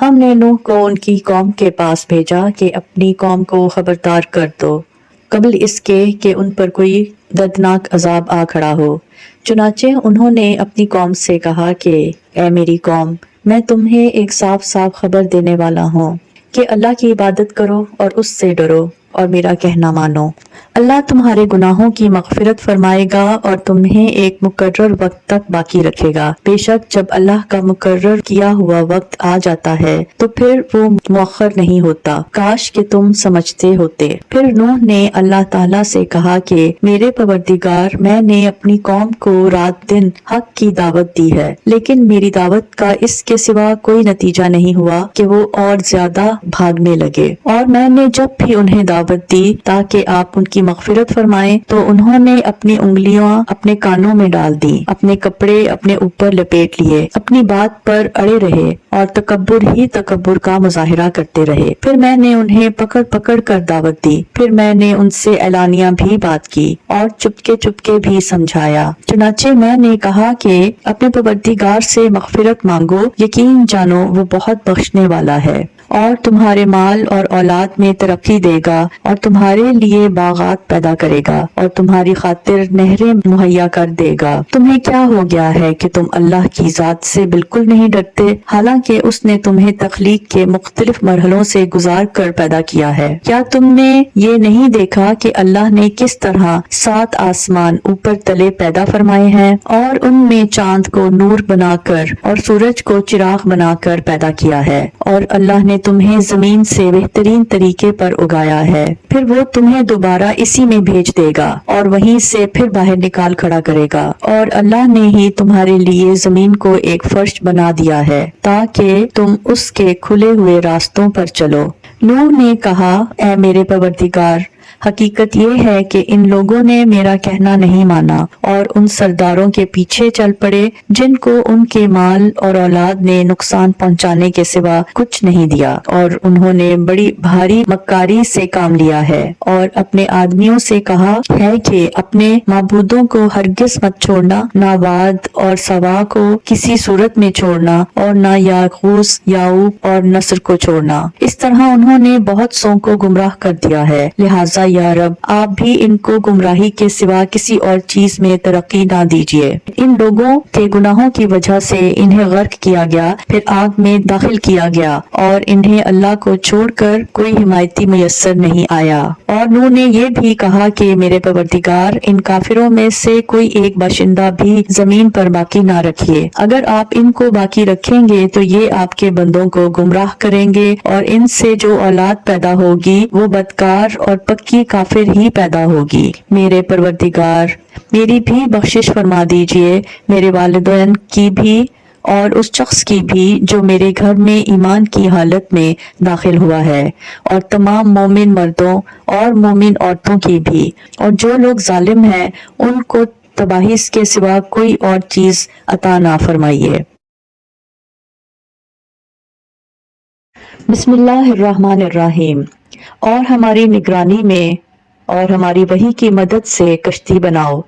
ہم نے نوح کو ان کی قوم کے پاس بھیجا کہ اپنی قوم کو خبردار کر دو قبل اس کے کہ ان پر کوئی دردناک عذاب آ کھڑا ہو۔ چنانچہ انہوں نے اپنی قوم سے کہا کہ اے میری قوم، میں تمہیں ایک صاف صاف خبر دینے والا ہوں کہ اللہ کی عبادت کرو اور اس سے ڈرو اور میرا کہنا مانو۔ اللہ تمہارے گناہوں کی مغفرت فرمائے گا اور تمہیں ایک مقرر وقت تک باقی رکھے گا۔ بے شک جب اللہ کا مقرر کیا ہوا وقت آ جاتا ہے تو پھر وہ مؤخر نہیں ہوتا، کاش کہ تم سمجھتے ہوتے۔ پھر نوح نے اللہ تعالیٰ سے کہا کہ میرے پروردگار، میں نے اپنی قوم کو رات دن حق کی دعوت دی ہے، لیکن میری دعوت کا اس کے سوا کوئی نتیجہ نہیں ہوا کہ وہ اور زیادہ بھاگنے لگے۔ اور میں نے جب بھی انہیں دعوت دی تاکہ آپ ان کی مغفرت فرمائیں تو انہوں نے اپنی انگلیاں اپنے کانوں میں ڈال دی، اپنے کپڑے اپنے اوپر لپیٹ لیے، اپنی بات پر اڑے رہے اور تکبر ہی تکبر کا مظاہرہ کرتے رہے۔ پھر میں نے انہیں پکڑ پکڑ کر دعوت دی، پھر میں نے ان سے اعلانیہ بھی بات کی اور چپکے چپکے بھی سمجھایا۔ چنانچہ میں نے کہا کہ اپنے پروردگار سے مغفرت مانگو، یقین جانو وہ بہت بخشنے والا ہے، اور تمہارے مال اور اولاد میں ترقی دے گا اور تمہارے لیے باغات پیدا کرے گا اور تمہاری خاطر نہریں مہیا کر دے گا۔ تمہیں کیا ہو گیا ہے کہ تم اللہ کی ذات سے بالکل نہیں ڈرتے، حالانکہ اس نے تمہیں تخلیق کے مختلف مرحلوں سے گزار کر پیدا کیا ہے؟ کیا تم نے یہ نہیں دیکھا کہ اللہ نے کس طرح 7 آسمان اوپر تلے پیدا فرمائے ہیں اور ان میں چاند کو نور بنا کر اور سورج کو چراغ بنا کر پیدا کیا ہے، اور اللہ نے تمہیں زمین سے بہترین طریقے پر اگایا ہے، پھر وہ تمہیں دوبارہ اسی میں بھیج دے گا اور وہیں سے پھر باہر نکال کھڑا کرے گا، اور اللہ نے ہی تمہارے لیے زمین کو ایک فرش بنا دیا ہے تاکہ تم اس کے کھلے ہوئے راستوں پر چلو۔ نوح نے کہا، اے میرے پروردگار، حقیقت یہ ہے کہ ان لوگوں نے میرا کہنا نہیں مانا اور ان سرداروں کے پیچھے چل پڑے جن کو ان کے مال اور اولاد نے نقصان پہنچانے کے سوا کچھ نہیں دیا، اور انہوں نے بڑی بھاری مکاری سے کام لیا ہے اور اپنے آدمیوں سے کہا ہے کہ اپنے معبودوں کو ہرگز مت چھوڑنا، نہ واد اور سوا کو کسی صورت میں چھوڑنا، اور نہ یاغوث، یعوق اور نصر کو چھوڑنا۔ اس طرح انہوں نے بہت سو کو گمراہ کر دیا ہے، لہٰذا یا رب آپ بھی ان کو گمراہی کے سوا کسی اور چیز میں ترقی نہ دیجیے۔ ان لوگوں کے گناہوں کی وجہ سے انہیں غرق کیا گیا، پھر آگ میں داخل کیا گیا، اور انہیں اللہ کو چھوڑ کر کوئی حمایتی میسر نہیں آیا۔ اور نوح نے یہ بھی کہا کہ میرے پروردگار، ان کافروں میں سے کوئی ایک باشندہ بھی زمین پر باقی نہ رکھیے، اگر آپ ان کو باقی رکھیں گے تو یہ آپ کے بندوں کو گمراہ کریں گے، اور ان سے جو اولاد پیدا ہوگی وہ بدکار اور پکی کافر ہی پیدا ہوگی۔ میرے پروردگار، میری بھی بخشش فرما دیجئے، میرے والدین کی بھی اور اس شخص کی بھی جو میرے گھر میں ایمان کی حالت میں داخل ہوا ہے، اور تمام مومن مردوں اور مومن عورتوں کی بھی، اور جو لوگ ظالم ہیں ان کو تباہی کے سوا کوئی اور چیز عطا نہ فرمائیے۔ بسم اللہ الرحمن الرحیم۔ اور ہماری نگرانی میں اور ہماری وحی کی مدد سے کشتی بناؤ،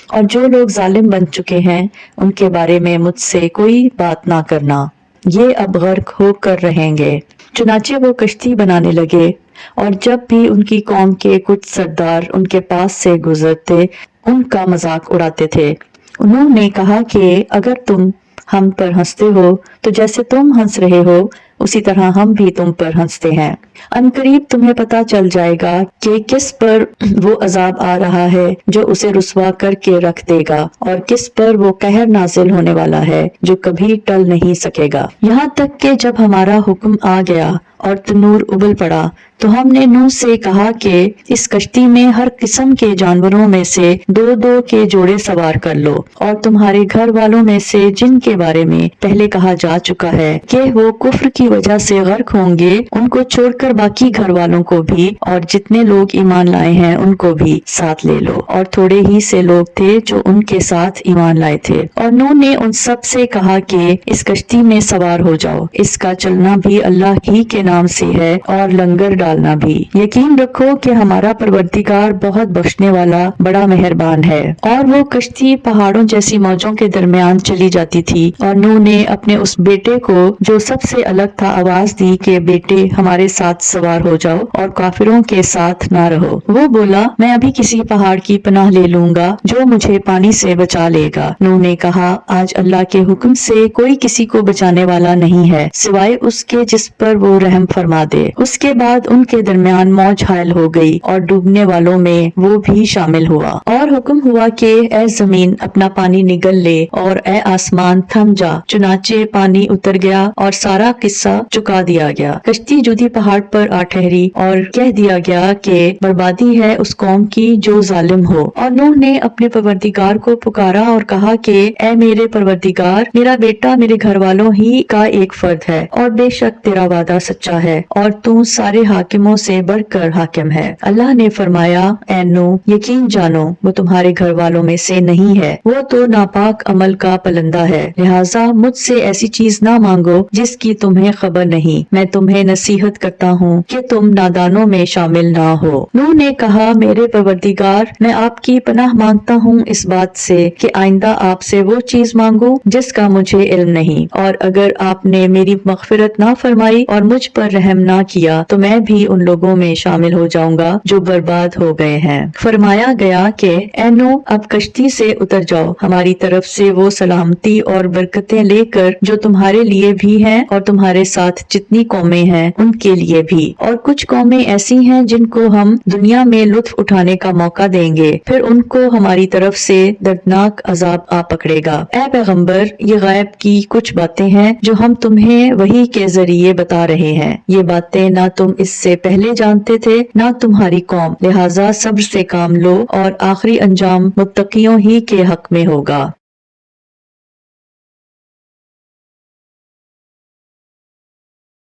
اور جو لوگ ظالم بن چکے ہیں ان کے بارے میں مجھ سے کوئی بات نہ کرنا، یہ اب غرق ہو کر رہیں گے۔ چنانچہ وہ کشتی بنانے لگے، اور جب بھی ان کی قوم کے کچھ سردار ان کے پاس سے گزرتے ان کا مذاق اڑاتے تھے۔ انہوں نے کہا کہ اگر تم ہم پر ہنستے ہو تو جیسے تم ہنس رہے ہو اسی طرح ہم بھی تم پر ہنستے ہیں۔ عنقریب تمہیں پتا چل جائے گا کہ کس پر وہ عذاب آ رہا ہے جو اسے رسوا کر کے رکھ دے گا، اور کس پر وہ قہر نازل ہونے والا ہے جو کبھی ٹل نہیں سکے گا۔ یہاں تک کہ جب ہمارا حکم آ گیا اور تنور ابل پڑا تو ہم نے نوح سے کہا کہ اس کشتی میں ہر قسم کے جانوروں میں سے 2 کے جوڑے سوار کر لو، اور تمہارے گھر والوں میں سے جن کے بارے میں پہلے کہا جا چکا ہے کہ وہ کفر کی وجہ سے غرق ہوں گے، ان کو چھوڑ کر باقی گھر والوں کو بھی اور جتنے لوگ ایمان لائے ہیں ان کو بھی ساتھ لے لو۔ اور تھوڑے ہی سے لوگ تھے جو ان کے ساتھ ایمان لائے تھے۔ اور نوح نے ان سب سے کہا کہ اس کشتی میں سوار ہو جاؤ، اس کا چلنا بھی اللہ ہی کے نام سے ہے اور لنگر ڈالنا بھی۔ یقین رکھو کہ ہمارا پروردگار بہت بخشنے والا بڑا مہربان ہے۔ اور وہ کشتی پہاڑوں جیسی موجوں کے درمیان چلی جاتی تھی، اور نوح نے اپنے اس بیٹے کو جو سب سے الگ تھا آواز دی کہ بیٹے ہمارے ساتھ سوار ہو جاؤ اور کافروں کے ساتھ نہ رہو۔ وہ بولا میں ابھی کسی پہاڑ کی پناہ لے لوں گا جو مجھے پانی سے بچا لے گا۔ نوح نے کہا آج اللہ کے حکم سے کوئی کسی کو بچانے والا نہیں ہے سوائے اس کے جس پر وہ رحم فرما دے۔ اس کے بعد ان کے درمیان موج حائل ہو گئی اور ڈوبنے والوں میں وہ بھی شامل ہوا۔ اور حکم ہوا کہ اے زمین اپنا پانی نگل لے اور اے آسمان تھم جا، چنانچہ پانی اتر گیا اور سارا قصہ چکا دیا گیا۔ کشتی جودھی پہاڑ پر آ ٹھہری اور کہہ دیا گیا کہ بربادی ہے اس قوم کی جو ظالم ہو۔ اور نوح نے اپنے پروردگار کو پکارا اور کہا کہ اے میرے پروردگار، میرا بیٹا میرے گھر والوں ہی کا ایک فرد ہے اور بے شک تیرا وعدہ سچا ہے اور تو سارے حاکموں سے بڑھ کر حاکم ہے۔ اللہ نے فرمایا اے نوح یقین جانو وہ تمہارے گھر والوں میں سے نہیں ہے، وہ تو ناپاک عمل کا پلندہ ہے، لہٰذا مجھ سے ایسی چیز نہ مانگو جس کی تمہیں خبر نہیں۔ میں تمہیں نصیحت کرتا ہوں کہ تم نادانوں میں شامل نہ ہو۔ نوح نے کہا میرے پروردگار میں آپ کی پناہ مانگتا ہوں اس بات سے کہ آئندہ آپ سے وہ چیز مانگوں جس کا مجھے علم نہیں، اور اگر آپ نے میری مغفرت نہ فرمائی اور مجھ پر رحم نہ کیا تو میں بھی ان لوگوں میں شامل ہو جاؤں گا جو برباد ہو گئے ہیں۔ فرمایا گیا کہ اے نوح اب کشتی سے اتر جاؤ، ہماری طرف سے وہ سلامتی اور برکتیں لے کر جو تمہارے لیے بھی ہیں اور تمہارے ساتھ جتنی قومیں ہیں ان کے لیے بھی، اور کچھ قومیں ایسی ہیں جن کو ہم دنیا میں لطف اٹھانے کا موقع دیں گے، پھر ان کو ہماری طرف سے دردناک عذاب آ پکڑے گا۔ اے پیغمبر یہ غیب کی کچھ باتیں ہیں جو ہم تمہیں وحی کے ذریعے بتا رہے ہیں، یہ باتیں نہ تم اس سے پہلے جانتے تھے نہ تمہاری قوم، لہٰذا صبر سے کام لو اور آخری انجام متقیوں ہی کے حق میں ہوگا۔